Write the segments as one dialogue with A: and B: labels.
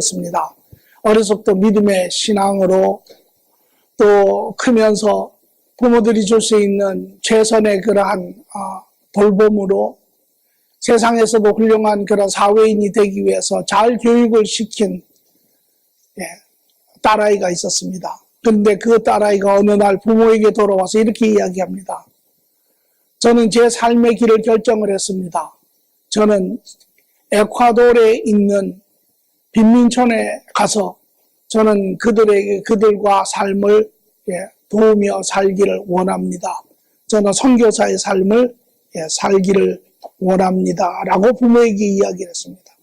A: 습니다. 어려서부터 믿음의 신앙으로 또 크면서 부모들이 줄 수 있는 최선의 그러한 돌봄으로 세상에서도 훌륭한 그런 사회인이 되기 위해서 잘 교육을 시킨 딸아이가 있었습니다. 그런데 그 딸아이가 어느 날 부모에게 돌아와서 이렇게 이야기합니다. 저는 제 삶의 길을 결정을 했습니다. 저는 에콰도르에 있는 빈민촌에 가서 저는 그들과 삶을 도우며 살기를 원합니다. 저는 선교사의 삶을 살기를 원합니다. 라고 부모에게 이야기를 했습니다.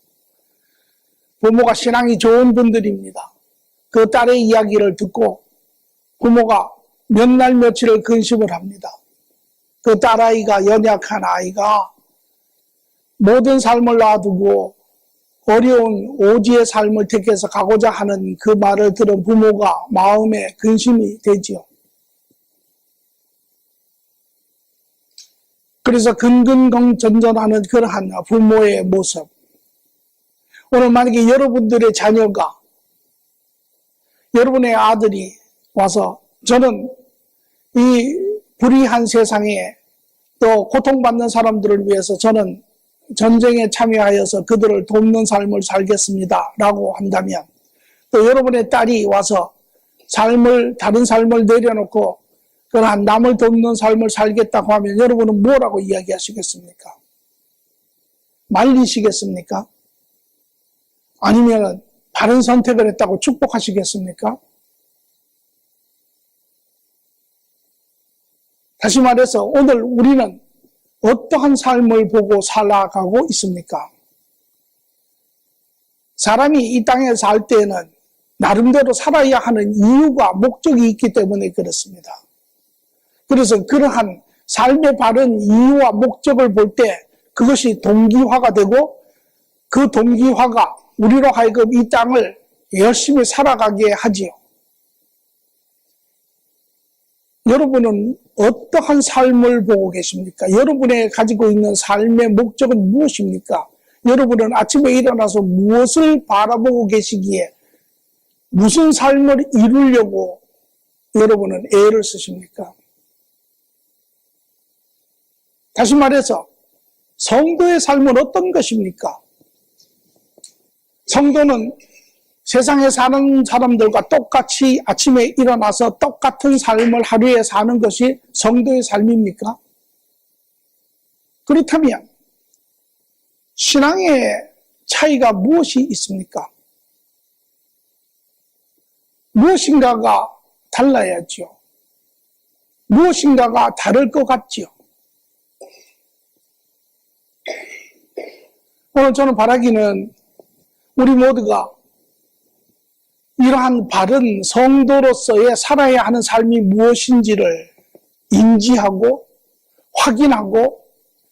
A: 부모가 신앙이 좋은 분들입니다. 그 딸의 이야기를 듣고 부모가 몇 날 며칠을 근심을 합니다. 그 딸아이가 연약한 아이가 모든 삶을 놔두고 어려운 오지의 삶을 택해서 가고자 하는 그 말을 들은 부모가 마음에 근심이 되지요. 그래서 근근전전하는 그러한 부모의 모습. 오늘 만약에 여러분들의 자녀가, 여러분의 아들이 와서 저는 이 불의한 세상에 또 고통받는 사람들을 위해서 저는 전쟁에 참여하여서 그들을 돕는 삶을 살겠습니다. 라고 한다면 또 여러분의 딸이 와서 다른 삶을 내려놓고 그러한 남을 돕는 삶을 살겠다고 하면 여러분은 뭐라고 이야기하시겠습니까? 말리시겠습니까? 아니면 바른 선택을 했다고 축복하시겠습니까? 다시 말해서 오늘 우리는 어떠한 삶을 보고 살아가고 있습니까? 사람이 이 땅에 살 때는 나름대로 살아야 하는 이유가 목적이 있기 때문에 그렇습니다. 그래서 그러한 삶의 바른 이유와 목적을 볼 때 그것이 동기화가 되고 그 동기화가 우리로 하여금 이 땅을 열심히 살아가게 하지요. 여러분은 어떠한 삶을 보고 계십니까? 여러분의 가지고 있는 삶의 목적은 무엇입니까? 여러분은 아침에 일어나서 무엇을 바라보고 계시기에 무슨 삶을 이루려고 여러분은 애를 쓰십니까? 다시 말해서 성도의 삶은 어떤 것입니까? 성도는 세상에 사는 사람들과 똑같이 아침에 일어나서 똑같은 삶을 하루에 사는 것이 성도의 삶입니까? 그렇다면 신앙의 차이가 무엇이 있습니까? 무엇인가가 달라야죠. 무엇인가가 다를 것 같지요. 오늘 저는 바라기는 우리 모두가 이러한 바른 성도로서의 살아야 하는 삶이 무엇인지를 인지하고 확인하고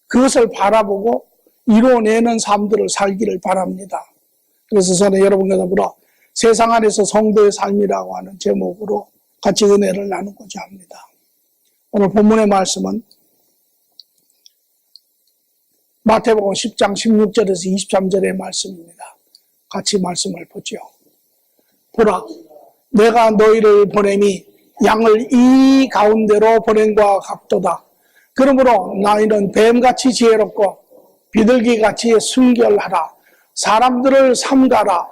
A: 그것을 바라보고 이루어내는 삶들을 살기를 바랍니다. 그래서 저는 여러분과 더불어 세상 안에서 성도의 삶이라고 하는 제목으로 같이 은혜를 나누고자 합니다. 오늘 본문의 말씀은 마태복음 10장 16절에서 23절의 말씀입니다. 같이 말씀을 보죠. 보라, 내가 너희를 보냄이 양을 이 가운데로 보냄과 같도다. 그러므로 너희는 뱀같이 지혜롭고 비둘기같이 순결하라. 사람들을 삼가라.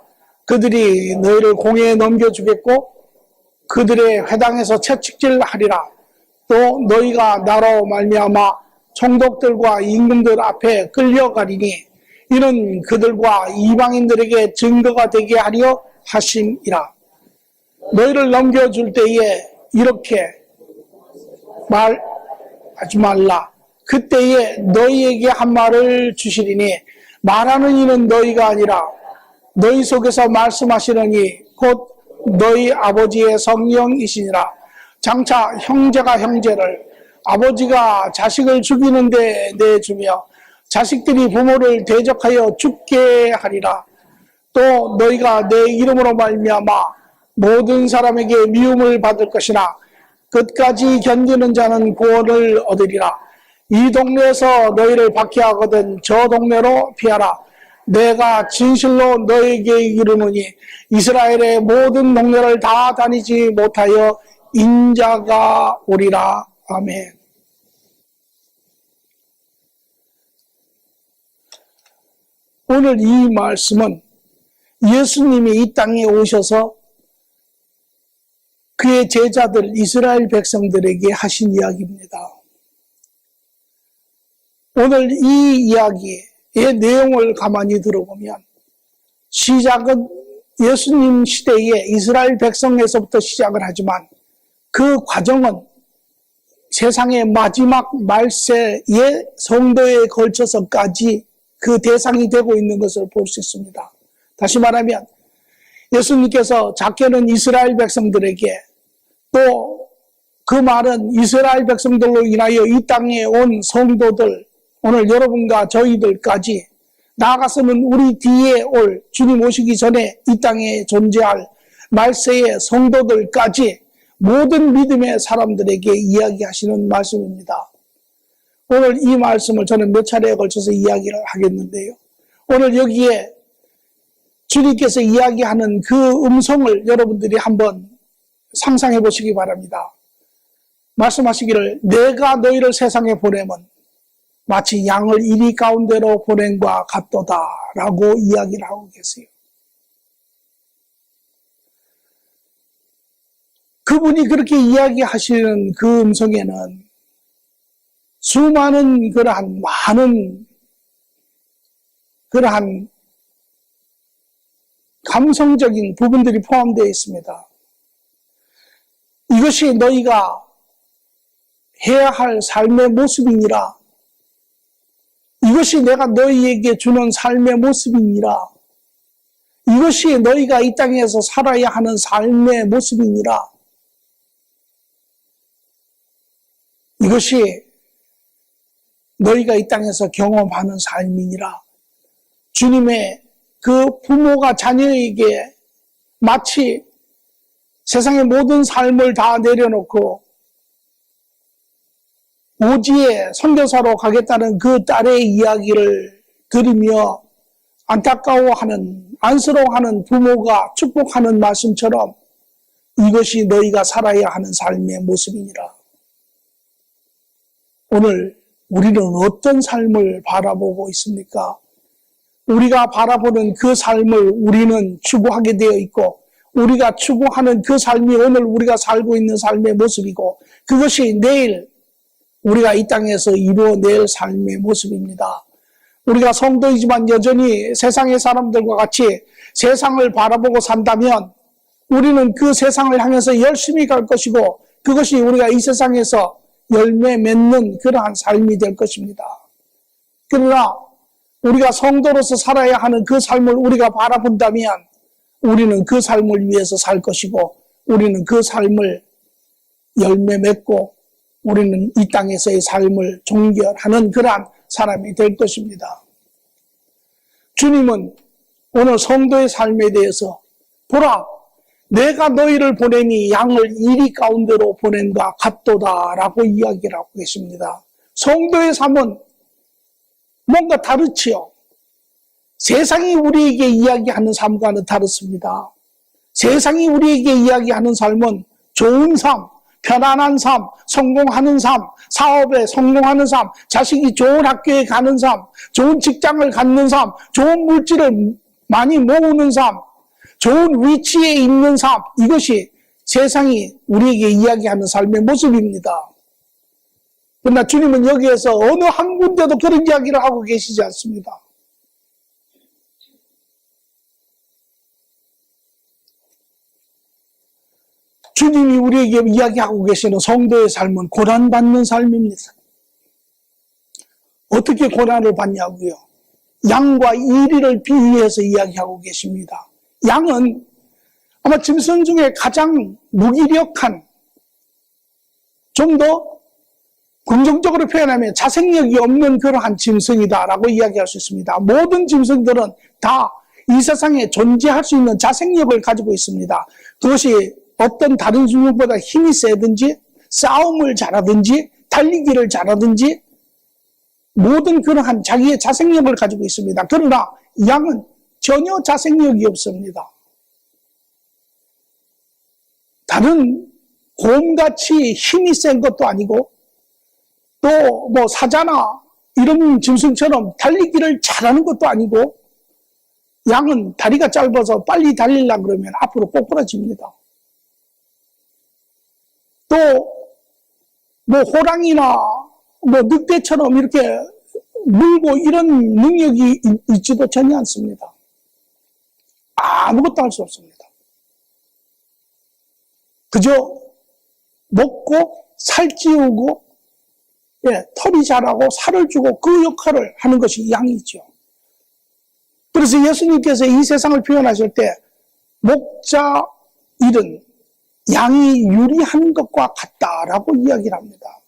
A: 그들이 너희를 공회에 넘겨주겠고 그들의 회당에서 채찍질하리라. 또 너희가 나로 말미암아 총독들과 임금들 앞에 끌려가리니 이는 그들과 이방인들에게 증거가 되게 하려 하심이라. 너희를 넘겨줄 때에 이렇게 말하지 말라. 그때에 너희에게 한 말을 주시리니 말하는 이는 너희가 아니라 너희 속에서 말씀하시려니 곧 너희 아버지의 성령이시니라. 장차 형제가 형제를 아버지가 자식을 죽이는데 내주며 자식들이 부모를 대적하여 죽게 하리라. 또 너희가 내 이름으로 말미암아 모든 사람에게 미움을 받을 것이나 끝까지 견디는 자는 구원을 얻으리라. 이 동네에서 너희를 박해하거든 저 동네로 피하라. 내가 진실로 너에게 이르노니 이스라엘의 모든 동네를 다 다니지 못하여 인자가 오리라. 아멘. 오늘 이 말씀은 예수님이 이 땅에 오셔서 그의 제자들 이스라엘 백성들에게 하신 이야기입니다. 오늘 이 이야기의 내용을 가만히 들어보면 시작은 예수님 시대의 이스라엘 백성에서부터 시작을 하지만 그 과정은 세상의 마지막 말세의 성도에 걸쳐서까지 그 대상이 되고 있는 것을 볼 수 있습니다. 다시 말하면 예수님께서 작게는 이스라엘 백성들에게 또 그 말은 이스라엘 백성들로 인하여 이 땅에 온 성도들, 오늘 여러분과 저희들까지 나아가서는 우리 뒤에 올 주님 오시기 전에 이 땅에 존재할 말세의 성도들까지 모든 믿음의 사람들에게 이야기하시는 말씀입니다. 오늘 이 말씀을 저는 몇 차례에 걸쳐서 이야기를 하겠는데요. 오늘 여기에 주님께서 이야기하는 그 음성을 여러분들이 한번 상상해 보시기 바랍니다. 말씀하시기를 내가 너희를 세상에 보내면 마치 양을 이리 가운데로 보낸과 같도다 라고 이야기를 하고 계세요. 그분이 그렇게 이야기하시는 그 음성에는 수많은 많은 감성적인 부분들이 포함되어 있습니다. 이것이 너희가 해야 할 삶의 모습이니라. 이것이 내가 너희에게 주는 삶의 모습이니라. 이것이 너희가 이 땅에서 살아야 하는 삶의 모습이니라. 이것이 너희가 이 땅에서 경험하는 삶이니라. 주님의 그 부모가 자녀에게 마치 세상의 모든 삶을 다 내려놓고 오지에 선교사로 가겠다는 그 딸의 이야기를 들으며 안타까워하는, 안쓰러워하는 부모가 축복하는 말씀처럼 이것이 너희가 살아야 하는 삶의 모습이니라. 오늘 우리는 어떤 삶을 바라보고 있습니까? 우리가 바라보는 그 삶을 우리는 추구하게 되어 있고 우리가 추구하는 그 삶이 오늘 우리가 살고 있는 삶의 모습이고 그것이 내일 우리가 이 땅에서 이루어낼 삶의 모습입니다. 우리가 성도이지만 여전히 세상의 사람들과 같이 세상을 바라보고 산다면 우리는 그 세상을 향해서 열심히 갈 것이고 그것이 우리가 이 세상에서 열매 맺는 그러한 삶이 될 것입니다. 그러나 우리가 성도로서 살아야 하는 그 삶을 우리가 바라본다면 우리는 그 삶을 위해서 살 것이고 우리는 그 삶을 열매 맺고 우리는 이 땅에서의 삶을 종결하는 그러한 사람이 될 것입니다. 주님은 오늘 성도의 삶에 대해서 보라 내가 너희를 보내니 양을 이리 가운데로 보낸과 같도다 라고 이야기를 하고 계십니다. 성도의 삶은 뭔가 다르지요. 세상이 우리에게 이야기하는 삶과는 다릅니다. 세상이 우리에게 이야기하는 삶은 좋은 삶, 편안한 삶, 성공하는 삶, 사업에 성공하는 삶, 자식이 좋은 학교에 가는 삶, 좋은 직장을 갖는 삶, 좋은 물질을 많이 모으는 삶, 좋은 위치에 있는 삶, 이것이 세상이 우리에게 이야기하는 삶의 모습입니다. 그러나 주님은 여기에서 어느 한 군데도 그런 이야기를 하고 계시지 않습니다. 주님이 우리에게 이야기하고 계시는 성도의 삶은 고난받는 삶입니다. 어떻게 고난을 받냐고요? 양과 이리를 비유해서 이야기하고 계십니다. 양은 아마 짐승 중에 가장 무기력한, 좀 더 긍정적으로 표현하면 자생력이 없는 그러한 짐승이다라고 이야기할 수 있습니다. 모든 짐승들은 다 이 세상에 존재할 수 있는 자생력을 가지고 있습니다. 그것이 어떤 다른 짐승보다 힘이 세든지 싸움을 잘하든지 달리기를 잘하든지 모든 그러한 자기의 자생력을 가지고 있습니다. 그러나 양은 전혀 자생력이 없습니다. 다른 곰같이 힘이 센 것도 아니고 또 뭐 사자나 이런 짐승처럼 달리기를 잘하는 것도 아니고 양은 다리가 짧아서 빨리 달리려고 그러면 앞으로 꼬꾸라집니다. 또 뭐 호랑이나 뭐 늑대처럼 이렇게 물고 이런 능력이 있지도 전혀 않습니다. 아무것도 할 수 없습니다. 그저 먹고 살찌우고 털이 자라고 살을 주고 그 역할을 하는 것이 양이죠. 그래서 예수님께서 이 세상을 표현하실 때 목자 일은 양이 유리한 것과 같다라고 이야기를 합니다.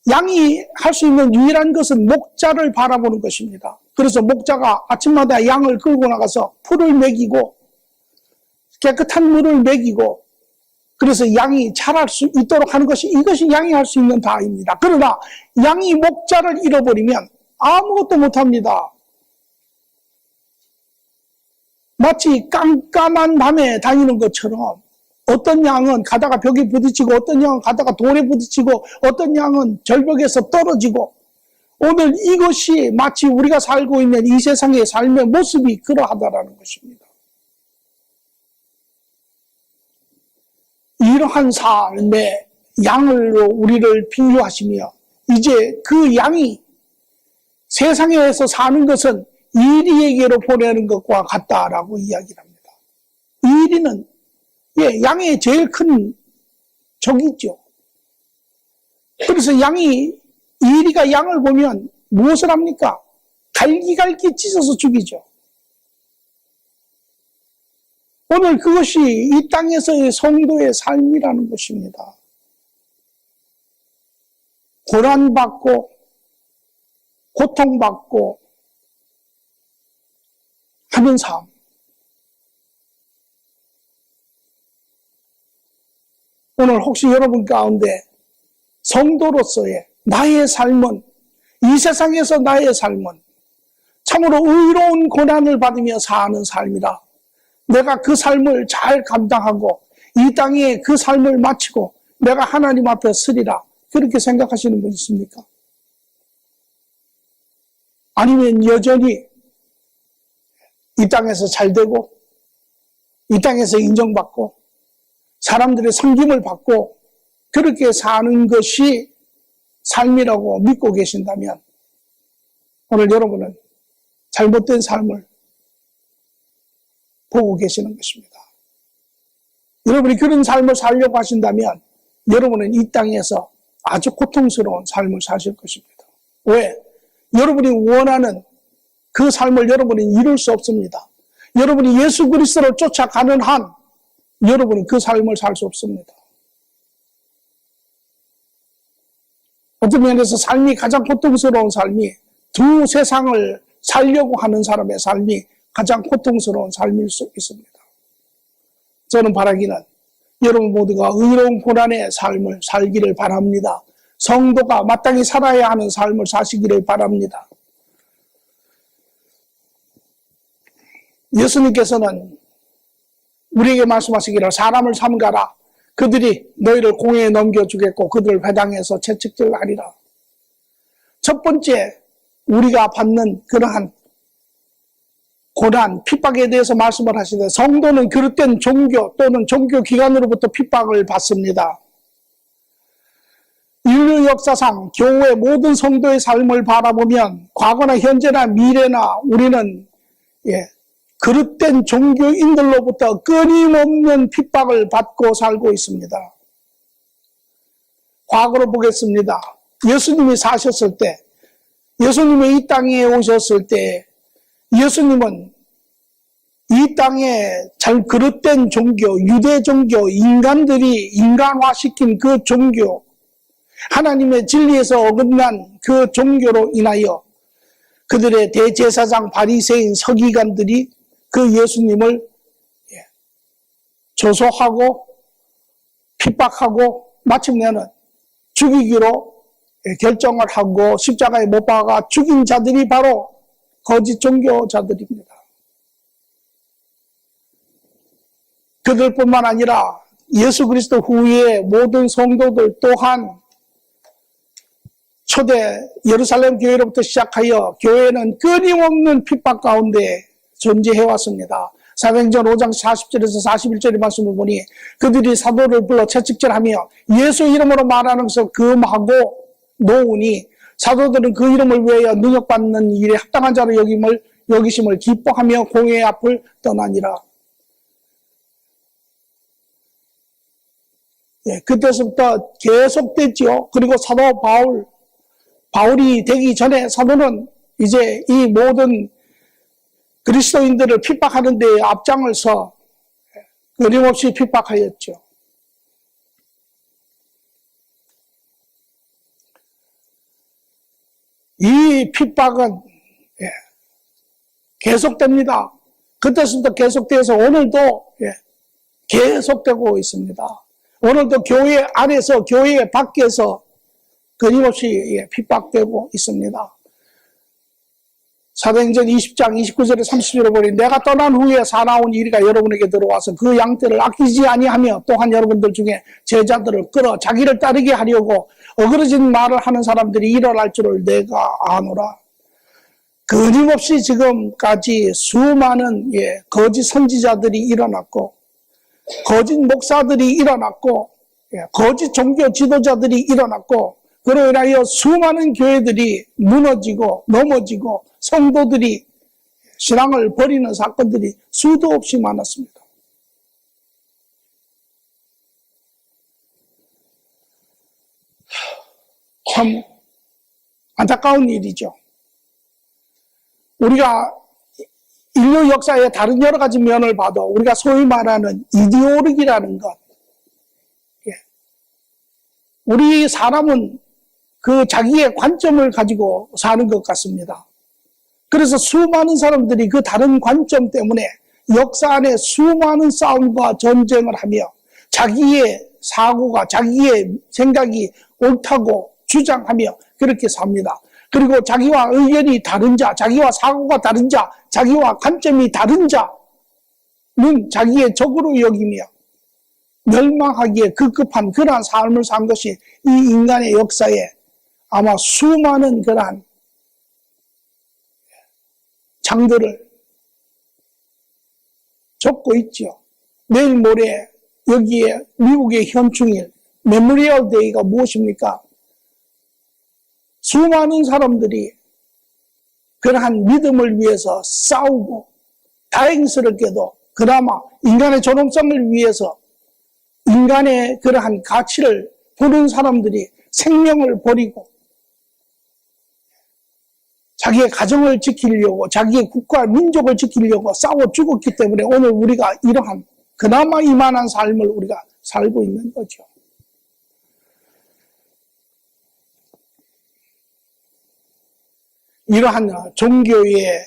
A: 양이 할 수 있는 유일한 것은 목자를 바라보는 것입니다. 그래서 목자가 아침마다 양을 끌고 나가서 풀을 먹이고 깨끗한 물을 먹이고 그래서 양이 자랄 수 있도록 하는 것이 이것이 양이 할 수 있는 바입니다. 그러나 양이 목자를 잃어버리면 아무것도 못합니다. 마치 깜깜한 밤에 다니는 것처럼 어떤 양은 가다가 벽에 부딪히고 어떤 양은 가다가 돌에 부딪히고 어떤 양은 절벽에서 떨어지고 오늘 이것이 마치 우리가 살고 있는 이 세상의 삶의 모습이 그러하다라는 것입니다. 이러한 삶의 양으로 우리를 비유하시며 이제 그 양이 세상에서 사는 것은 이리에게로 보내는 것과 같다라고 이야기를 합니다. 이리는 양의 제일 큰 적이죠. 그래서 이리가 양을 보면 무엇을 합니까? 갈기갈기 찢어서 죽이죠. 오늘 그것이 이 땅에서의 성도의 삶이라는 것입니다. 고난받고 고통받고 하는 삶. 오늘 혹시 여러분 가운데 성도로서의 나의 삶은 이 세상에서 나의 삶은 참으로 의로운 고난을 받으며 사는 삶이라 내가 그 삶을 잘 감당하고 이 땅에 그 삶을 마치고 내가 하나님 앞에 서리라 그렇게 생각하시는 분 있습니까? 아니면 여전히 이 땅에서 잘 되고 이 땅에서 인정받고 사람들의 섬김을 받고 그렇게 사는 것이 삶이라고 믿고 계신다면 오늘 여러분은 잘못된 삶을 보고 계시는 것입니다. 여러분이 그런 삶을 살려고 하신다면 여러분은 이 땅에서 아주 고통스러운 삶을 사실 것입니다. 왜? 여러분이 원하는 그 삶을 여러분은 이룰 수 없습니다. 여러분이 예수 그리스도를 쫓아가는 한 여러분은 그 삶을 살 수 없습니다. 어떤 면에서 삶이 가장 고통스러운 삶이 두 세상을 살려고 하는 사람의 삶이 가장 고통스러운 삶일 수 있습니다. 저는 바라기는 여러분 모두가 의로운 고난의 삶을 살기를 바랍니다. 성도가 마땅히 살아야 하는 삶을 사시기를 바랍니다. 예수님께서는 우리에게 말씀하시기를 사람을 삼가라. 그들이 너희를 공회에 넘겨주겠고 그들을 회당에서 채찍질하리라. 첫 번째 우리가 받는 그러한 고난, 핍박에 대해서 말씀을 하시되 성도는 그릇된 종교 또는 종교기관으로부터 핍박을 받습니다. 인류 역사상 교회 모든 성도의 삶을 바라보면 과거나 현재나 미래나 우리는 그릇된 종교인들로부터 끊임없는 핍박을 받고 살고 있습니다. 과거로 보겠습니다. 예수님이 사셨을 때, 예수님이 이 땅에 오셨을 때 예수님은 이 땅에 잘 그릇된 종교, 유대 종교, 인간들이 인간화시킨 그 종교, 하나님의 진리에서 어긋난 그 종교로 인하여 그들의 대제사장 바리새인 서기관들이 그 예수님을 조소하고 핍박하고 마침내는 죽이기로 결정을 하고 십자가에 못 박아 죽인 자들이 바로 거짓 종교자들입니다. 그들뿐만 아니라 예수 그리스도 후에 모든 성도들 또한 초대 예루살렘 교회로부터 시작하여 교회는 끊임없는 핍박 가운데 존재해왔습니다. 사도행전 5장 40절에서 41절의 말씀을 보니 그들이 사도를 불러 채찍질하며 예수 이름으로 말하는 것을 금하고 놓으니 사도들은 그 이름을 위하여 능력받는 일에 합당한 자로 여기심을 기뻐하며 공회의 앞을 떠나니라. 그때서부터 계속됐죠. 그리고 사도 바울이 되기 전에 사도는 이제 이 모든 그리스도인들을 핍박하는 데 앞장을 서 끊임없이 핍박하였죠. 이 핍박은 계속됩니다. 그때서부터 계속돼서 오늘도 계속되고 있습니다. 오늘도 교회 안에서 교회 밖에서 끊임없이 핍박되고 있습니다. 사도행전 20장 29절에 30절에 보니 내가 떠난 후에 사나운 이리가 여러분에게 들어와서 그 양떼를 아끼지 아니하며 또한 여러분들 중에 제자들을 끌어 자기를 따르게 하려고 어그러진 말을 하는 사람들이 일어날 줄을 내가 아노라. 끊임없이 지금까지 수많은 거짓 선지자들이 일어났고 거짓 목사들이 일어났고 거짓 종교 지도자들이 일어났고 그로 인하여 수많은 교회들이 무너지고 넘어지고 성도들이 신앙을 버리는 사건들이 수도 없이 많았습니다. 참 안타까운 일이죠. 우리가 인류 역사의 다른 여러 가지 면을 봐도 우리가 소위 말하는 이데올로기라는 것, 우리 사람은 그 자기의 관점을 가지고 사는 것 같습니다. 그래서 수많은 사람들이 그 다른 관점 때문에 역사 안에 수많은 싸움과 전쟁을 하며 자기의 사고가, 자기의 생각이 옳다고 주장하며 그렇게 삽니다. 그리고 자기와 의견이 다른 자, 자기와 사고가 다른 자, 자기와 관점이 다른 자는 자기의 적으로 여기며 멸망하기에 급급한 그러한 삶을 산 것이 이 인간의 역사에 아마 수많은 그러한 장들을 적고 있죠. 내일 모레 여기에 미국의 현충일 메모리얼 데이가 무엇입니까? 수많은 사람들이 그러한 믿음을 위해서 싸우고 다행스럽게도 그나마 인간의 존엄성을 위해서 인간의 그러한 가치를 보는 사람들이 생명을 버리고 자기의 가정을 지키려고 자기의 국가 민족을 지키려고 싸워 죽었기 때문에 오늘 우리가 이러한 그나마 이만한 삶을 우리가 살고 있는 거죠. 이러한 종교의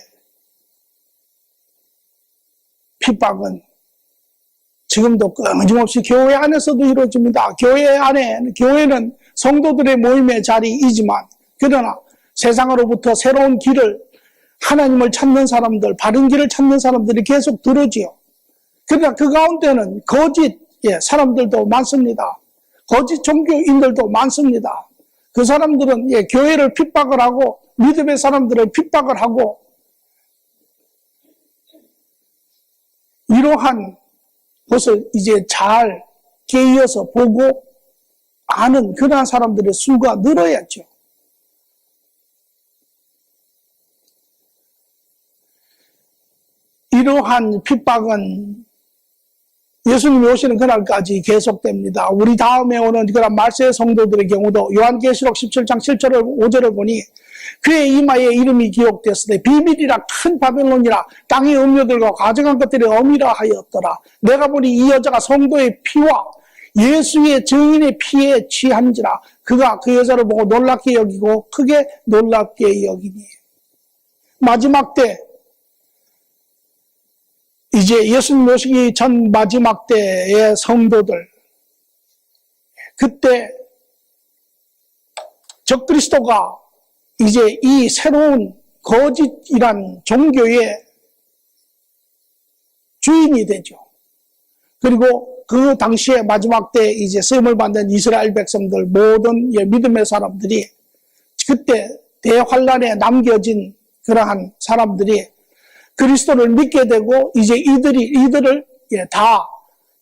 A: 핍박은 지금도 끊임없이 교회 안에서도 이루어집니다. 교회는 성도들의 모임의 자리이지만 그러나 세상으로부터 새로운 길을 하나님을 찾는 사람들, 바른 길을 찾는 사람들이 계속 들어지요. 그러나 그 가운데는 거짓 사람들도 많습니다. 거짓 종교인들도 많습니다. 그 사람들은 교회를 핍박을 하고 믿음의 사람들을 핍박을 하고 이러한 것을 이제 잘 깨어서 보고 아는 그러한 사람들의 수가 늘어야죠. 이러한 핍박은 예수님이 오시는 그날까지 계속됩니다. 우리 다음에 오는 그런 말세의 성도들의 경우도 요한계시록 17장 7절을 5절을 보니 그의 이마에 이름이 기록되었으되 비밀이라 큰 바벨론이라 땅의 음료들과 가증한 것들이 어미라 하였더라. 내가 보니 이 여자가 성도의 피와 예수의 증인의 피에 취한지라. 그가 그 여자를 보고 놀랍게 여기고 크게 놀랍게 여기니. 마지막 때 이제 예수님 오시기 전 마지막 때의 성도들, 그때 적그리스도가 이제 이 새로운 거짓이란 종교의 주인이 되죠. 그리고 그 당시에 마지막 때 이제 쓰임을 받는 이스라엘 백성들, 모든 믿음의 사람들이 그때 대환란에 남겨진 그러한 사람들이 그리스도를 믿게 되고 이제 이들을 다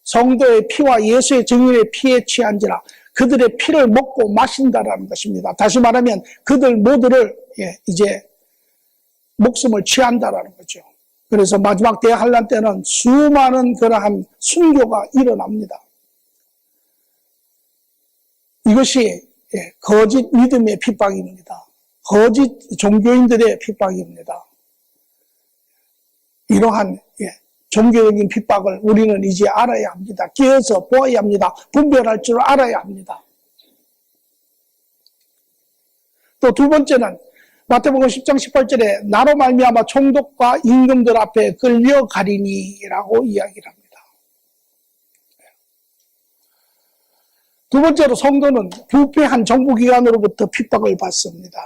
A: 성도의 피와 예수의 증인의 피에 취한지라 그들의 피를 먹고 마신다라는 것입니다. 다시 말하면 그들 모두를 이제 목숨을 취한다라는 거죠. 그래서 마지막 대환란 때는 수많은 그러한 순교가 일어납니다. 이것이 거짓 믿음의 핍박입니다. 거짓 종교인들의 핍박입니다. 이러한 종교적인 핍박을 우리는 이제 알아야 합니다. 깨어서 보아야 합니다. 분별할 줄 알아야 합니다. 또 두 번째는 마태복음 10장 18절에 나로 말미암아 총독과 임금들 앞에 끌려가리니라고 이야기를 합니다. 두 번째로 성도는 부패한 정부기관으로부터 핍박을 받습니다.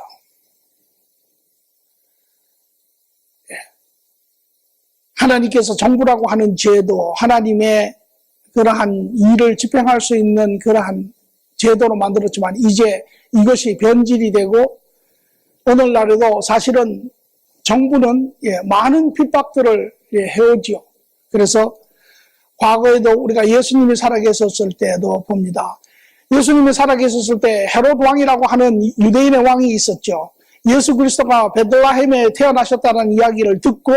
A: 하나님께서 정부라고 하는 제도, 하나님의 그러한 일을 집행할 수 있는 그러한 제도로 만들었지만 이제 이것이 변질이 되고 오늘날에도 사실은 정부는 많은 핍박들을 해오지요. 그래서 과거에도 우리가 예수님이 살아계셨을 때도 봅니다. 예수님이 살아계셨을 때 헤롯 왕이라고 하는 유대인의 왕이 있었죠. 예수 그리스도가 베들레헴에 태어나셨다는 이야기를 듣고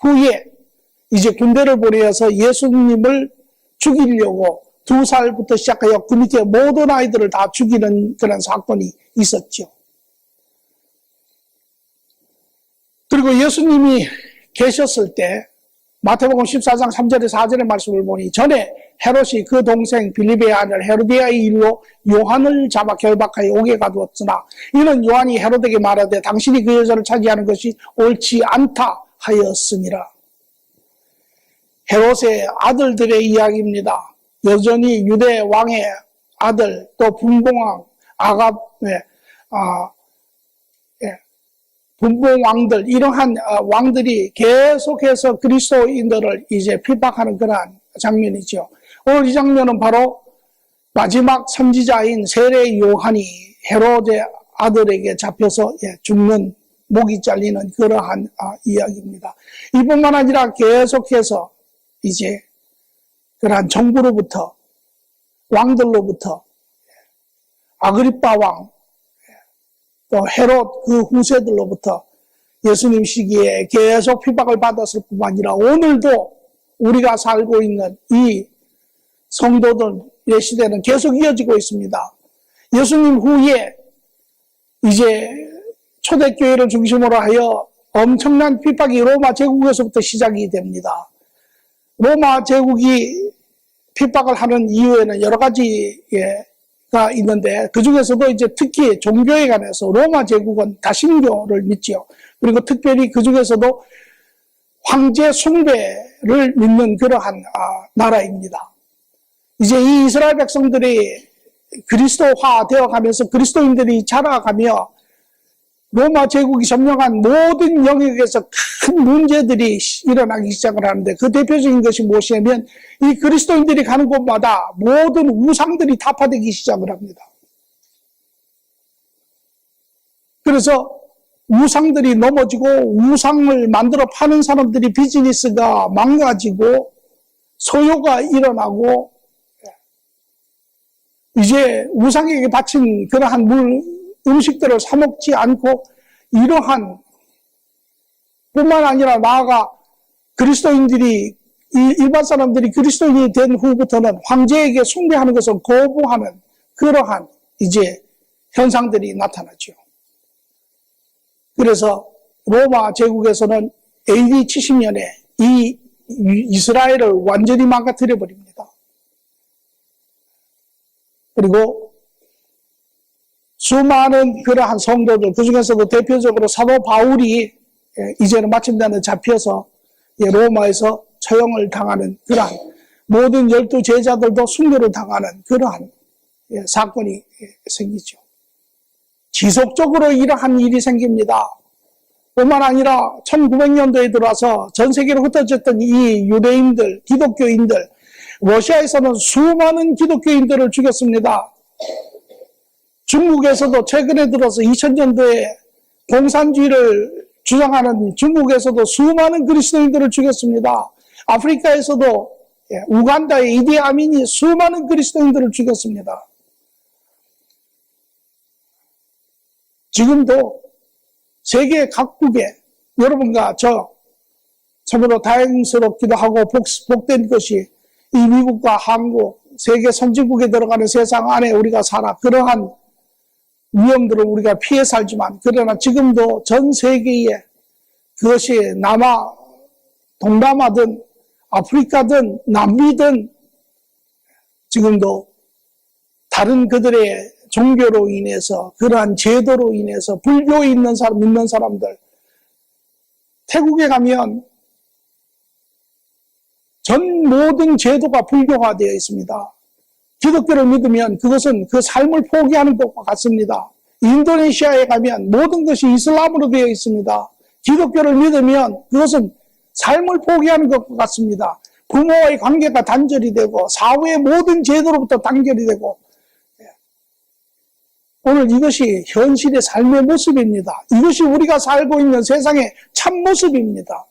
A: 후에 이제 군대를 보내어서 예수님을 죽이려고 2살부터 시작하여 그 밑에 모든 아이들을 다 죽이는 그런 사건이 있었죠. 그리고 예수님이 계셨을 때 마태복음 14장 3절에 4절의 말씀을 보니 전에 헤롯이 그 동생 빌립의 아들 헤로디아의 일로 요한을 잡아 결박하여 옥에 가두었으나 이는 요한이 헤롯에게 말하되 당신이 그 여자를 차지하는 것이 옳지 않다 하였으니라. 헤롯의 아들들의 이야기입니다. 여전히 유대 왕의 아들 또 분봉왕 분봉왕들 이러한 왕들이 계속해서 그리스도인들을 이제 핍박하는 그러한 장면이죠. 오늘 이 장면은 바로 마지막 선지자인 세례 요한이 헤롯의 아들에게 잡혀서 죽는 목이 잘리는 그러한 이야기입니다. 이뿐만 아니라 계속해서 이제 그러한 정부로부터 왕들로부터 아그리빠 왕 또 헤롯 그 후세들로부터 예수님 시기에 계속 핍박을 받았을 뿐만 아니라 오늘도 우리가 살고 있는 이 성도들의 시대는 계속 이어지고 있습니다. 예수님 후에 이제 초대교회를 중심으로 하여 엄청난 핍박이 로마 제국에서부터 시작이 됩니다. 로마 제국이 핍박을 하는 이유에는 여러 가지가 있는데 그 중에서도 이제 특히 종교에 관해서 로마 제국은 다신교를 믿죠. 그리고 특별히 그 중에서도 황제 숭배를 믿는 그러한 나라입니다. 이제 이 이스라엘 백성들이 그리스도화 되어 가면서 그리스도인들이 자라가며 로마 제국이 점령한 모든 영역에서 큰 문제들이 일어나기 시작을 하는데 그 대표적인 것이 무엇이냐면 이 그리스도인들이 가는 곳마다 모든 우상들이 타파되기 시작을 합니다. 그래서 우상들이 넘어지고 우상을 만들어 파는 사람들이 비즈니스가 망가지고 소요가 일어나고 이제 우상에게 바친 그러한 음식들을 사 먹지 않고 이러한 뿐만 아니라 나아가 그리스도인들이 일반 사람들이 그리스도인이 된 후부터는 황제에게 숭배하는 것을 거부하는 그러한 이제 현상들이 나타나죠. 그래서 로마 제국에서는 AD 70년에 이 이스라엘을 완전히 망가뜨려 버립니다. 그리고 수많은 그러한 성도들, 그 중에서도 대표적으로 사도 바울이 이제는 마침내는 잡혀서 로마에서 처형을 당하는 그러한 모든 12제자들도 순교를 당하는 그러한 사건이 생기죠. 지속적으로 이러한 일이 생깁니다. 뿐만 아니라 1900년도에 들어와서 전 세계로 흩어졌던 이 유대인들, 기독교인들, 러시아에서는 수많은 기독교인들을 죽였습니다. 중국에서도 최근에 들어서 2000년도에 공산주의를 주장하는 중국에서도 수많은 그리스도인들을 죽였습니다. 아프리카에서도 우간다의 이디 아민이 수많은 그리스도인들을 죽였습니다. 지금도 세계 각국에 여러분과 저 참으로 다행스럽기도 하고 복된 것이 이 미국과 한국, 세계 선진국에 들어가는 세상 안에 우리가 살아 그러한 위험들을 우리가 피해 살지만 그러나 지금도 전 세계에 그것이 동남아든 아프리카든 남미든 지금도 다른 그들의 종교로 인해서 그러한 제도로 인해서 불교에 있는 사람, 믿는 사람들 태국에 가면 전 모든 제도가 불교화되어 있습니다. 기독교를 믿으면 그것은 그 삶을 포기하는 것과 같습니다. 인도네시아에 가면 모든 것이 이슬람으로 되어 있습니다. 기독교를 믿으면 그것은 삶을 포기하는 것과 같습니다. 부모와의 관계가 단절이 되고 사회의 모든 제도로부터 단결이 되고 오늘 이것이 현실의 삶의 모습입니다. 이것이 우리가 살고 있는 세상의 참 모습입니다.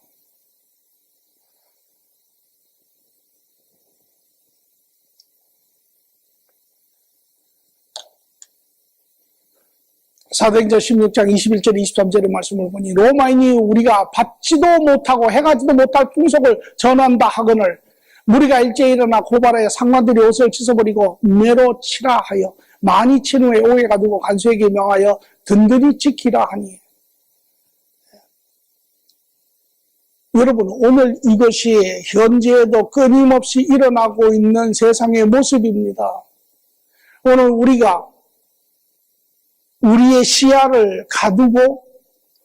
A: 사도행전 16장 21절 23절의 말씀을 보니 로마인이 우리가 받지도 못하고 행하지도 못할 풍속을 전한다 하거늘 무리가 일제히 일어나 고발하여 상관들이 옷을 찢어버리고 매로 치라 하여 많이 친 후에 옥에 가두고 간수에게 명하여 든든히 지키라 하니 여러분 오늘 이것이 현재에도 끊임없이 일어나고 있는 세상의 모습입니다. 오늘 우리가 우리의 시야를 가두고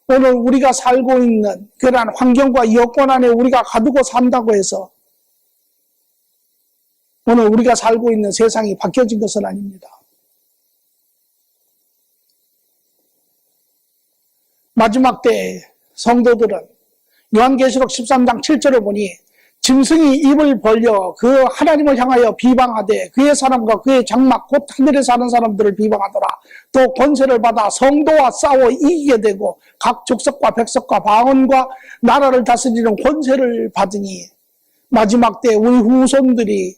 A: 오늘 우리가 살고 있는 그러한 환경과 여건 안에 우리가 가두고 산다고 해서 오늘 우리가 살고 있는 세상이 바뀌어진 것은 아닙니다. 마지막 때에 성도들은 요한계시록 13장 7절을 보니 짐승이 입을 벌려 그 하나님을 향하여 비방하되 그의 사람과 그의 장막 곧 하늘에 사는 사람들을 비방하더라. 또 권세를 받아 성도와 싸워 이기게 되고 각 족속과 백성과 방언과 나라를 다스리는 권세를 받으니 마지막 때 우리 후손들이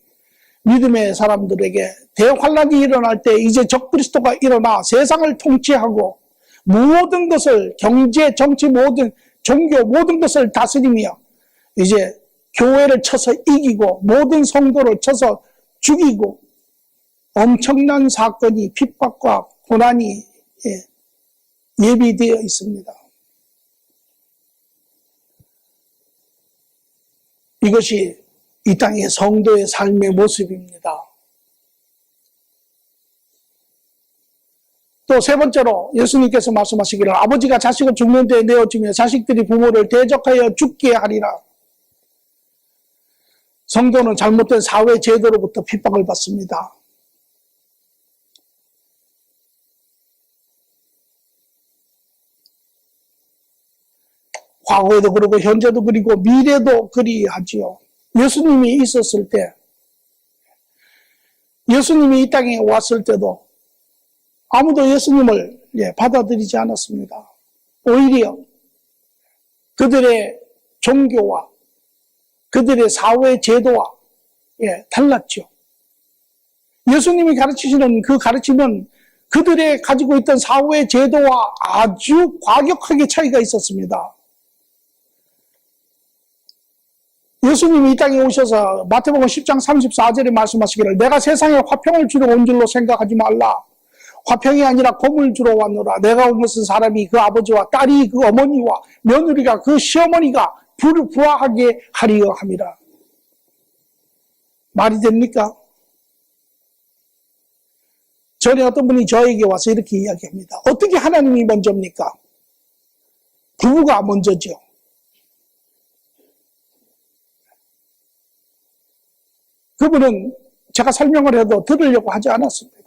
A: 믿음의 사람들에게 대환란이 일어날 때 이제 적그리스도가 일어나 세상을 통치하고 모든 것을 경제, 정치, 모든 종교 모든 것을 다스리며 이제 교회를 쳐서 이기고 모든 성도를 쳐서 죽이고 엄청난 사건이 핍박과 고난이 예비되어 있습니다. 이것이 이 땅의 성도의 삶의 모습입니다. 또 세 번째로 예수님께서 말씀하시기를 아버지가 자식을 죽는 데 내어주며 자식들이 부모를 대적하여 죽게 하리라. 성도는 잘못된 사회 제도로부터 핍박을 받습니다. 과거에도 그러고 현재도 그리고 미래도 그리하지요. 예수님이 있었을 때 예수님이 이 땅에 왔을 때도 아무도 예수님을 받아들이지 않았습니다. 오히려 그들의 종교와 그들의 사회 제도와 달랐죠. 예수님이 가르치시는 그 가르침은 그들의 가지고 있던 사회 제도와 아주 과격하게 차이가 있었습니다. 예수님이 이 땅에 오셔서 마태복음 10장 34절에 말씀하시기를 내가 세상에 화평을 주러 온 줄로 생각하지 말라. 화평이 아니라 검을 주러 왔노라. 내가 온 것은 사람이 그 아버지와 딸이 그 어머니와 며느리가 그 시어머니가 부하게 하리여 함이라. 말이 됩니까? 전에 어떤 분이 저에게 와서 이렇게 이야기합니다. 어떻게 하나님이 먼저입니까? 부부가 먼저죠. 그분은 제가 설명을 해도 들으려고 하지 않았습니다.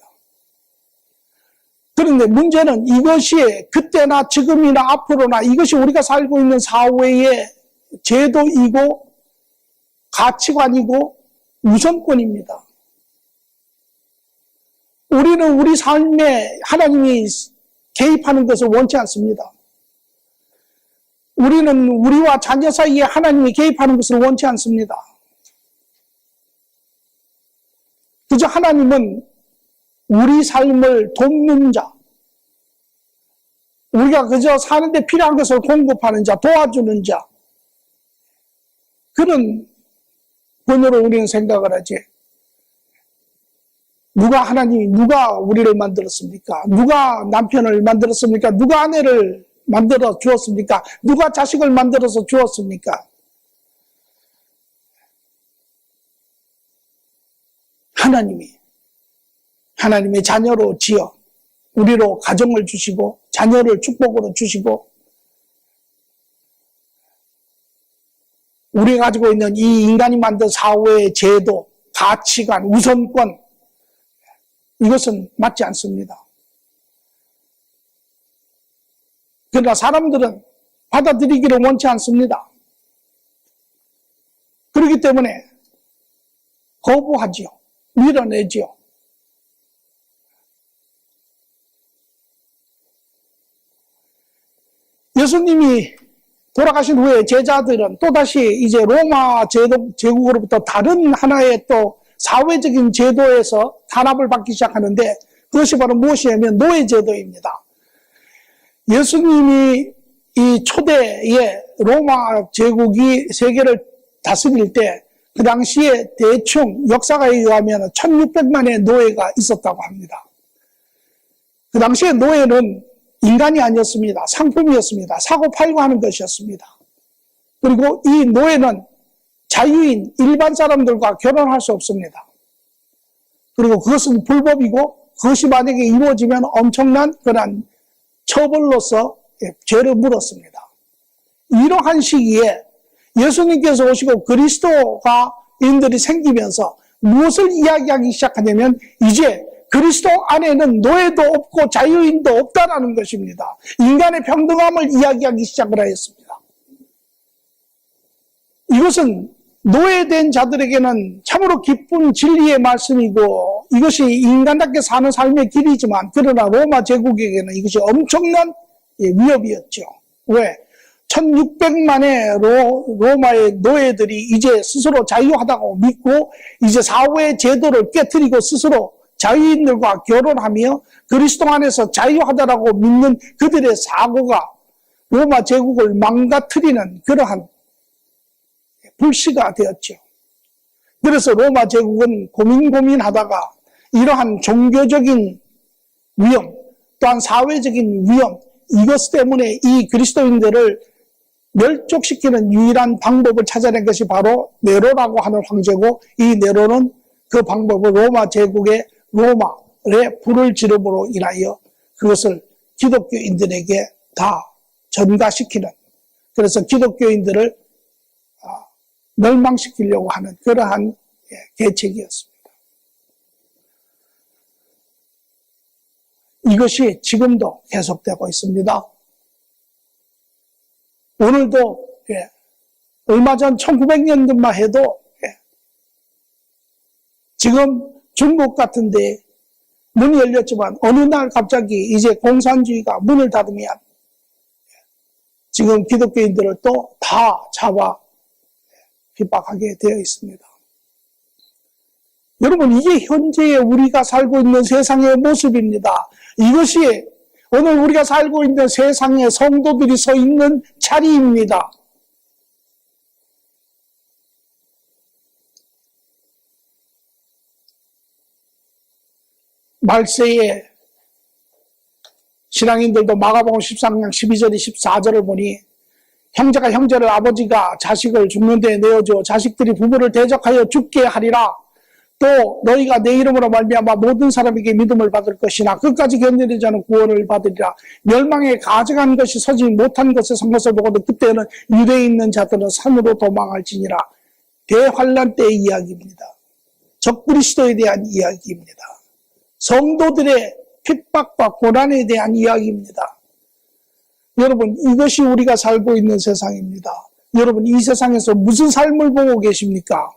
A: 그런데 문제는 이것이 그때나 지금이나 앞으로나 이것이 우리가 살고 있는 사회의 제도이고 가치관이고 우선권입니다. 우리는 우리 삶에 하나님이 개입하는 것을 원치 않습니다. 우리는 우리와 자녀 사이에 하나님이 개입하는 것을 원치 않습니다. 그저 하나님은 우리 삶을 돕는 자, 우리가 그저 사는데 필요한 것을 공급하는 자, 도와주는 자, 그런 본으로 우리는 생각을 하지. 누가 우리를 만들었습니까? 누가 남편을 만들었습니까? 누가 아내를 만들어 주었습니까? 누가 자식을 만들어서 주었습니까? 하나님의 자녀로 지어 우리로 가정을 주시고 자녀를 축복으로 주시고 우리가 가지고 있는 이 인간이 만든 사회의 제도, 가치관, 우선권, 이것은 맞지 않습니다. 그러나 사람들은 받아들이기를 원치 않습니다. 그렇기 때문에 거부하지요. 밀어내지요. 예수님이 돌아가신 후에 제자들은 또다시 이제 로마 제국으로부터 다른 하나의 또 사회적인 제도에서 탄압을 받기 시작하는데 그것이 바로 무엇이냐면 노예제도입니다. 예수님이 이 초대에 로마 제국이 세계를 다스릴 때 그 당시에 대충 역사가에 의하면 1600만의 노예가 있었다고 합니다. 그 당시에 노예는 인간이 아니었습니다. 상품이었습니다. 사고 팔고 하는 것이었습니다. 그리고 이 노예는 자유인 일반 사람들과 결혼할 수 없습니다. 그리고 그것은 불법이고 그것이 만약에 이루어지면 엄청난 그런 처벌로서 죄를 물었습니다. 이러한 시기에 예수님께서 오시고 그리스도인들이 생기면서 무엇을 이야기하기 시작하냐면 이제 그리스도 안에는 노예도 없고 자유인도 없다라는 것입니다. 인간의 평등함을 이야기하기 시작을 하였습니다. 이것은 노예된 자들에게는 참으로 기쁜 진리의 말씀이고 이것이 인간답게 사는 삶의 길이지만 그러나 로마 제국에게는 이것이 엄청난 위협이었죠. 왜? 1600만의 로마의 노예들이 이제 스스로 자유하다고 믿고 이제 사회의 제도를 깨트리고 스스로 자유인들과 결혼하며 그리스도 안에서 자유하다라고 믿는 그들의 사고가 로마 제국을 망가뜨리는 그러한 불씨가 되었죠. 그래서 로마 제국은 고민하다가 이러한 종교적인 위험 또한 사회적인 위험 이것 때문에 이 그리스도인들을 멸족시키는 유일한 방법을 찾아낸 것이 바로 네로라고 하는 황제고 이 네로는 그 방법을 로마 제국의 로마의 불을 지름으로 인하여 그것을 기독교인들에게 다 전가시키는 그래서 기독교인들을 멸망시키려고 하는 그러한 계책이었습니다. 이것이 지금도 계속되고 있습니다. 오늘도 얼마 전 1900년대만 해도 지금 중국 같은 데 문이 열렸지만 어느 날 갑자기 이제 공산주의가 문을 닫으면 지금 기독교인들을 또 다 잡아 핍박하게 되어 있습니다. 여러분 이게 현재의 우리가 살고 있는 세상의 모습입니다. 이것이 오늘 우리가 살고 있는 세상에 성도들이 서 있는 자리입니다. 말세에 신앙인들도 마가복음 13장 12절 14절을 보니 형제가 형제를 아버지가 자식을 죽는 데 내어줘 자식들이 부모를 대적하여 죽게 하리라. 또 너희가 내 이름으로 말미암아 모든 사람에게 믿음을 받을 것이나 끝까지 견디는 자는 구원을 받으리라. 멸망에 가져간 것이 서지 못한 것의 성것을 보고도 그때는 유대에 있는 자들은 산으로 도망할지니라. 대환란 때의 이야기입니다. 적그리스도에 대한 이야기입니다. 성도들의 핍박과 고난에 대한 이야기입니다. 여러분, 이것이 우리가 살고 있는 세상입니다. 여러분, 이 세상에서 무슨 삶을 보고 계십니까?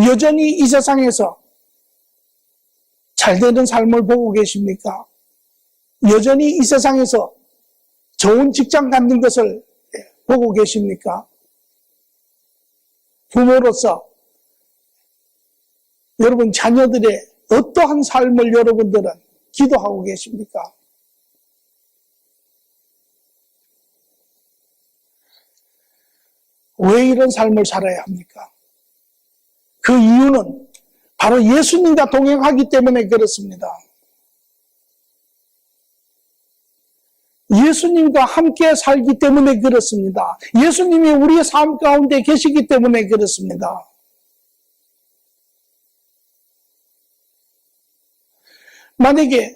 A: 여전히 이 세상에서 잘 되는 삶을 보고 계십니까? 여전히 이 세상에서 좋은 직장 갖는 것을 보고 계십니까? 부모로서 여러분 자녀들의 어떠한 삶을 여러분들은 기도하고 계십니까? 왜 이런 삶을 살아야 합니까? 그 이유는 바로 예수님과 동행하기 때문에 그렇습니다. 예수님과 함께 살기 때문에 그렇습니다. 예수님이 우리의 삶 가운데 계시기 때문에 그렇습니다. 만약에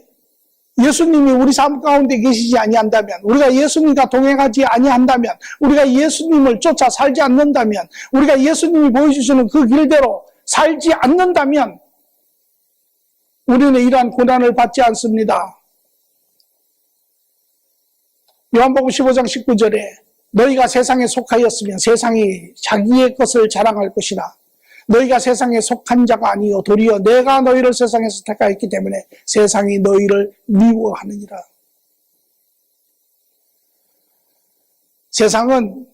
A: 예수님이 우리 삶 가운데 계시지 아니한다면, 우리가 예수님과 동행하지 아니한다면, 우리가 예수님을 쫓아 살지 않는다면, 우리가 예수님이 보여주시는 그 길대로 살지 않는다면 우리는 이러한 고난을 받지 않습니다. 요한복음 15장 19절에 너희가 세상에 속하였으면 세상이 자기의 것을 자랑할 것이라. 너희가 세상에 속한 자가 아니요 도리어 내가 너희를 세상에서 택하였기 때문에 세상이 너희를 미워하느니라. 세상은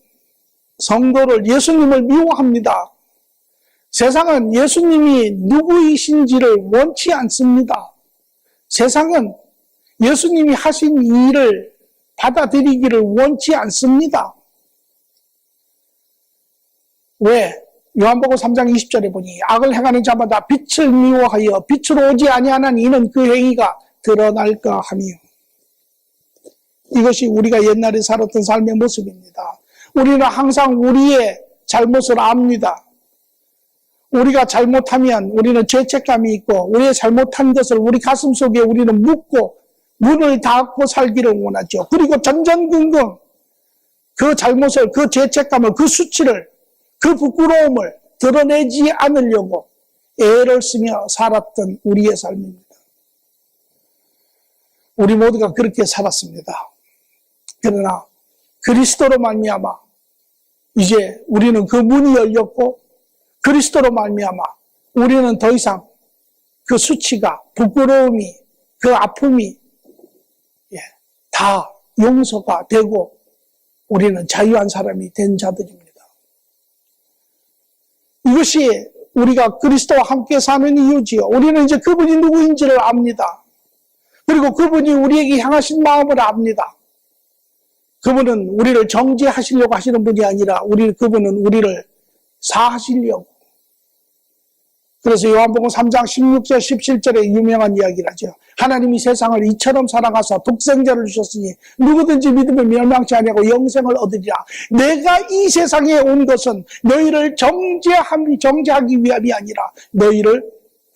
A: 성도를, 예수님을 미워합니다. 세상은 예수님이 누구이신지를 원치 않습니다. 세상은 예수님이 하신 일을 받아들이기를 원치 않습니다. 왜? 요한복음 3장 20절에 보니 악을 행하는 자마다 빛을 미워하여 빛으로 오지 아니하는 이는 그 행위가 드러날까 하며. 이것이 우리가 옛날에 살았던 삶의 모습입니다. 우리는 항상 우리의 잘못을 압니다. 우리가 잘못하면 우리는 죄책감이 있고 우리의 잘못한 것을 우리 가슴 속에 우리는 묻고 문을 닫고 살기를 원하죠. 그리고 전전긍긍 그 잘못을, 그 죄책감을, 그 수치를, 그 부끄러움을 드러내지 않으려고 애를 쓰며 살았던 우리의 삶입니다. 우리 모두가 그렇게 살았습니다. 그러나 그리스도로 말미암아 이제 우리는 그 문이 열렸고 그리스도로 말미암아 우리는 더 이상 그 수치가, 부끄러움이, 그 아픔이 다 용서가 되고 우리는 자유한 사람이 된 자들입니다. 이것이 우리가 그리스도와 함께 사는 이유지요. 우리는 이제 그분이 누구인지를 압니다. 그리고 그분이 우리에게 향하신 마음을 압니다. 그분은 우리를 정죄하시려고 하시는 분이 아니라 그분은 우리를 사하시려고. 그래서 요한복음 3장 16절 17절에 유명한 이야기를 하죠. 하나님이 세상을 이처럼 사랑하사 독생자를 주셨으니 누구든지 믿으면 멸망치 아니하고 영생을 얻으리라. 내가 이 세상에 온 것은 너희를 정죄하기 위함이 아니라 너희를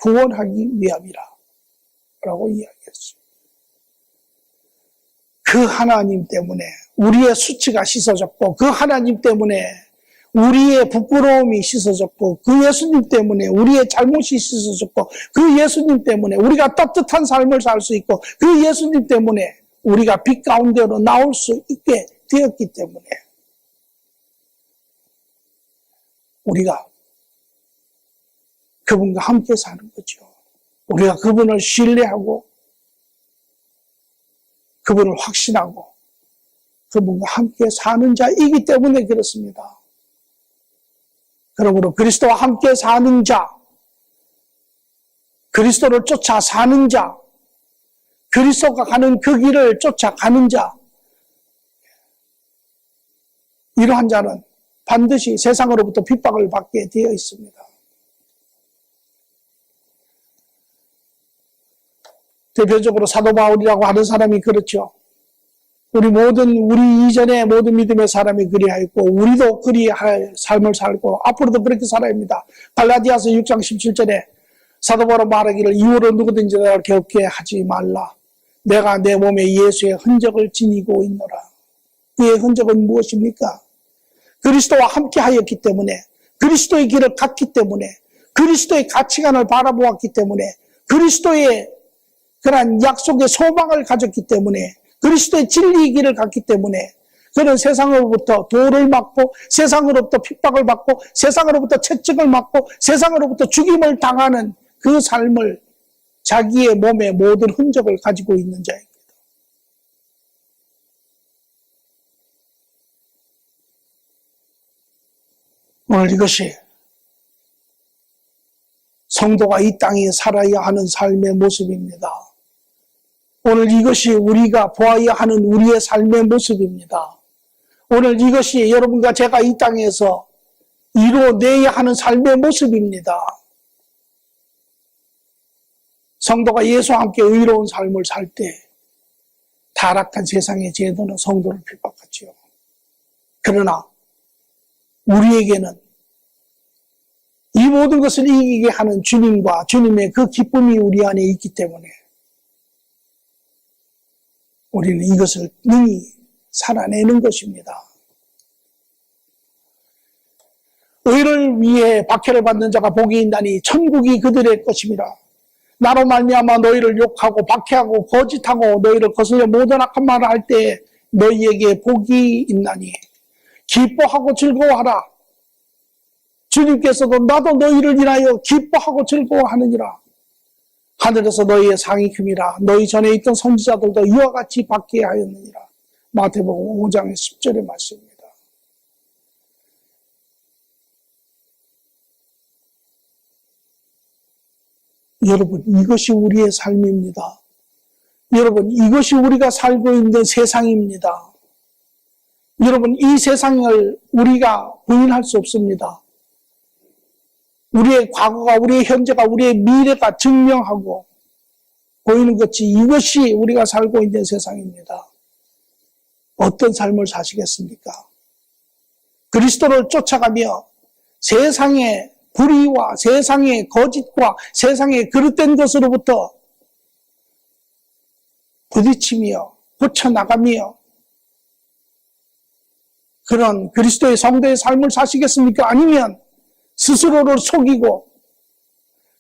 A: 구원하기 위함이라 라고 이야기했어요. 그 하나님 때문에 우리의 수치가 씻어졌고, 그 하나님 때문에 우리의 부끄러움이 씻어졌고, 그 예수님 때문에 우리의 잘못이 씻어졌고, 그 예수님 때문에 우리가 떳떳한 삶을 살 수 있고, 그 예수님 때문에 우리가 빛 가운데로 나올 수 있게 되었기 때문에 우리가 그분과 함께 사는 거죠. 우리가 그분을 신뢰하고 그분을 확신하고 그분과 함께 사는 자이기 때문에 그렇습니다. 그러므로 그리스도와 함께 사는 자, 그리스도를 쫓아 사는 자, 그리스도가 가는 그 길을 쫓아가는 자, 이러한 자는 반드시 세상으로부터 핍박을 받게 되어 있습니다. 대표적으로 사도 바울이라고 하는 사람이 그렇죠. 우리 이전에 모든 믿음의 사람이 그리하였고, 우리도 그리할 삶을 살고, 앞으로도 그렇게 살아야 합니다. 갈라디아서 6장 17절에 사도 바울은 말하기를 이후로 누구든지 나를 겹게 하지 말라. 내가 내 몸에 예수의 흔적을 지니고 있노라. 그의 흔적은 무엇입니까? 그리스도와 함께 하였기 때문에, 그리스도의 길을 갔기 때문에, 그리스도의 가치관을 바라보았기 때문에, 그리스도의 그러한 약속의 소망을 가졌기 때문에 그리스도의 진리의 길을 갔기 때문에 그는 세상으로부터 돌을 맞고 세상으로부터 핍박을 받고 세상으로부터 채찍을 맞고 세상으로부터 죽임을 당하는 그 삶을 자기의 몸의 모든 흔적을 가지고 있는 자입니다. 오늘 이것이 성도가 이 땅에 살아야 하는 삶의 모습입니다. 오늘 이것이 우리가 보아야 하는 우리의 삶의 모습입니다. 오늘 이것이 여러분과 제가 이 땅에서 이루어내야 하는 삶의 모습입니다. 성도가 예수와 함께 의로운 삶을 살 때 타락한 세상의 제도는 성도를 핍박하지요. 그러나 우리에게는 이 모든 것을 이기게 하는 주님과 주님의 그 기쁨이 우리 안에 있기 때문에 우리는 이것을 능히 살아내는 것입니다. 의를 위해 박해를 받는 자가 복이 있나니 천국이 그들의 것입니다. 나로 말미암아 너희를 욕하고 박해하고 거짓하고 너희를 거슬려 모든 악한 말을 할 때 너희에게 복이 있나니 기뻐하고 즐거워하라. 주님께서도 나도 너희를 인하여 기뻐하고 즐거워하느니라. 하늘에서 너희의 상이 큼이라. 너희 전에 있던 선지자들도 이와 같이 받게 하였느니라. 마태복음 5장의 10절의 말씀입니다. 여러분, 이것이 우리의 삶입니다. 여러분, 이것이 우리가 살고 있는 세상입니다. 여러분, 이 세상을 우리가 부인할 수 없습니다. 우리의 과거가, 우리의 현재가, 우리의 미래가 증명하고 보이는 것이 이것이 우리가 살고 있는 세상입니다. 어떤 삶을 사시겠습니까? 그리스도를 쫓아가며 세상의 불의와 세상의 거짓과 세상의 그릇된 것으로부터 부딪히며 고쳐나가며 그런 그리스도의 성도의 삶을 사시겠습니까? 아니면 스스로를 속이고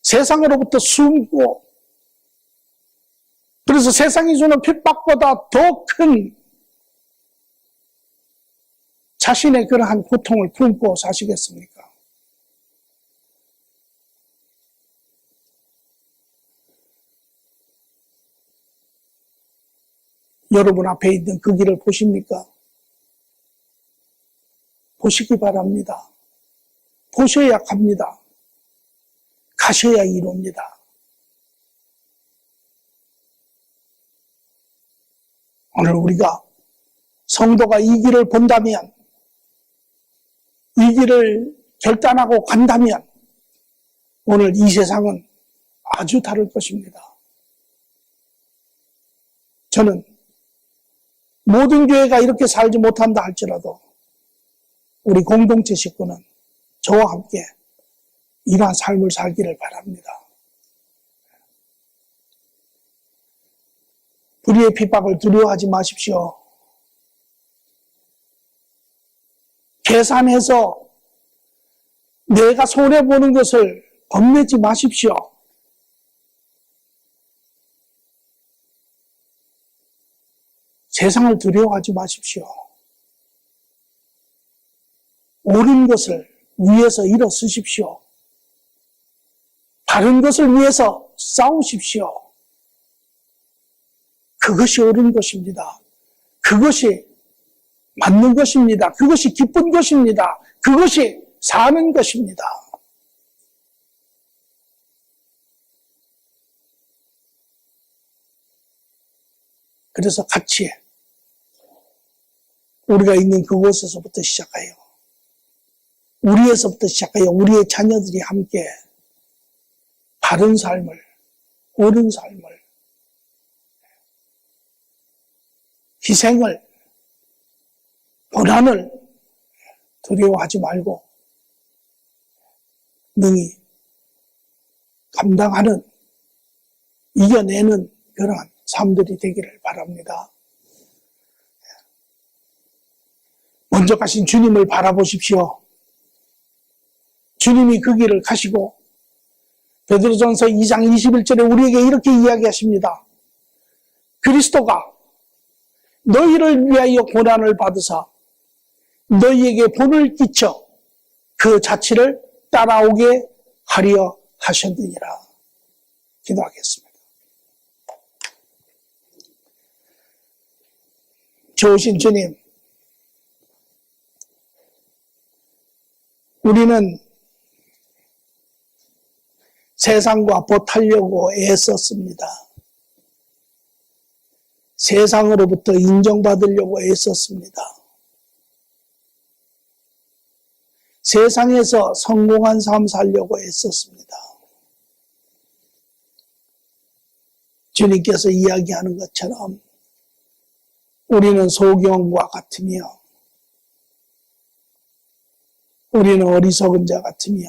A: 세상으로부터 숨고 그래서 세상이 주는 핍박보다 더 큰 자신의 그러한 고통을 품고 사시겠습니까? 여러분 앞에 있는 그 길을 보십니까? 보시기 바랍니다. 보셔야 합니다. 가셔야 이룹니다. 오늘 우리가 성도가 이 길을 본다면, 이 길을 결단하고 간다면 오늘 이 세상은 아주 다를 것입니다. 저는 모든 교회가 이렇게 살지 못한다 할지라도 우리 공동체 식구는 저와 함께 이러한 삶을 살기를 바랍니다. 불의의 핍박을 두려워하지 마십시오. 계산해서 내가 손해보는 것을 겁내지 마십시오. 세상을 두려워하지 마십시오. 옳은 것을 위해서 일어서십시오. 바른 것을 위해서 싸우십시오. 그것이 옳은 것입니다. 그것이 맞는 것입니다. 그것이 기쁜 것입니다. 그것이 사는 것입니다. 그래서 같이 우리가 있는 그곳에서부터 시작하여 우리에서부터 시작하여 우리의 자녀들이 함께 바른 삶을, 옳은 삶을, 희생을, 고난을 두려워하지 말고 능히 감당하는, 이겨내는 그러한 삶들이 되기를 바랍니다. 먼저 가신 주님을 바라보십시오. 주님이 그 길을 가시고 베드로전서 2장 21절에 우리에게 이렇게 이야기하십니다. 그리스도가 너희를 위하여 고난을 받으사 너희에게 본을 끼쳐 그 자취를 따라오게 하려 하셨느니라. 기도하겠습니다. 좋으신 주님, 우리는 세상과 보태려고 애썼습니다. 세상으로부터 인정받으려고 애썼습니다. 세상에서 성공한 삶 살려고 애썼습니다. 주님께서 이야기하는 것처럼 우리는 소경과 같으며 우리는 어리석은 자 같으며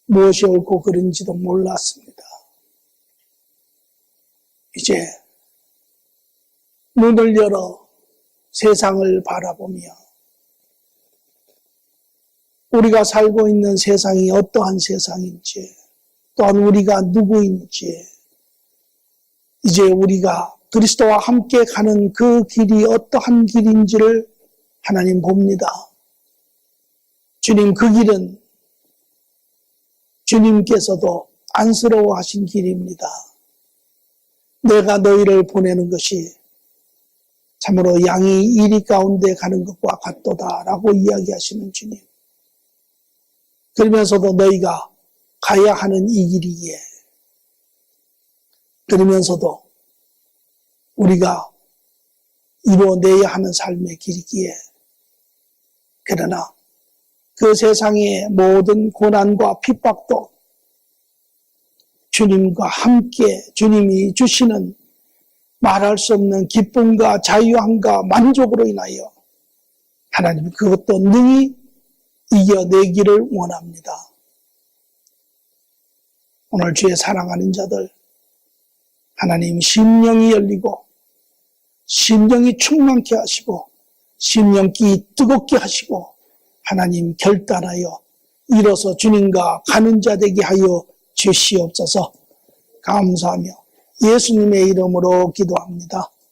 A: 무엇이 옳고 그른지도 몰랐습니다. 이제 눈을 열어 세상을 바라보며 우리가 살고 있는 세상이 어떠한 세상인지, 또한 우리가 누구인지, 이제 우리가 그리스도와 함께 가는 그 길이 어떠한 길인지를 하나님 봅니다. 주님, 그 길은 주님께서도 안쓰러워하신 길입니다. 내가 너희를 보내는 것이 참으로 양이 이리 가운데 가는 것과 같도다 라고 이야기하시는 주님. 그러면서도 너희가 가야 하는 이 길이기에, 그러면서도 우리가 이루어내야 하는 삶의 길이기에, 그러나 그 세상의 모든 고난과 핍박도 주님과 함께 주님이 주시는 말할 수 없는 기쁨과 자유함과 만족으로 인하여 하나님 그것도 능히 이겨내기를 원합니다. 오늘 주의 사랑하는 자들, 하나님 심령이 열리고 심령이 충만케 하시고 심령기 뜨겁게 하시고 하나님 결단하여 일어서 주님과 가는 자 되게 하여 주시옵소서. 감사하며 예수님의 이름으로 기도합니다.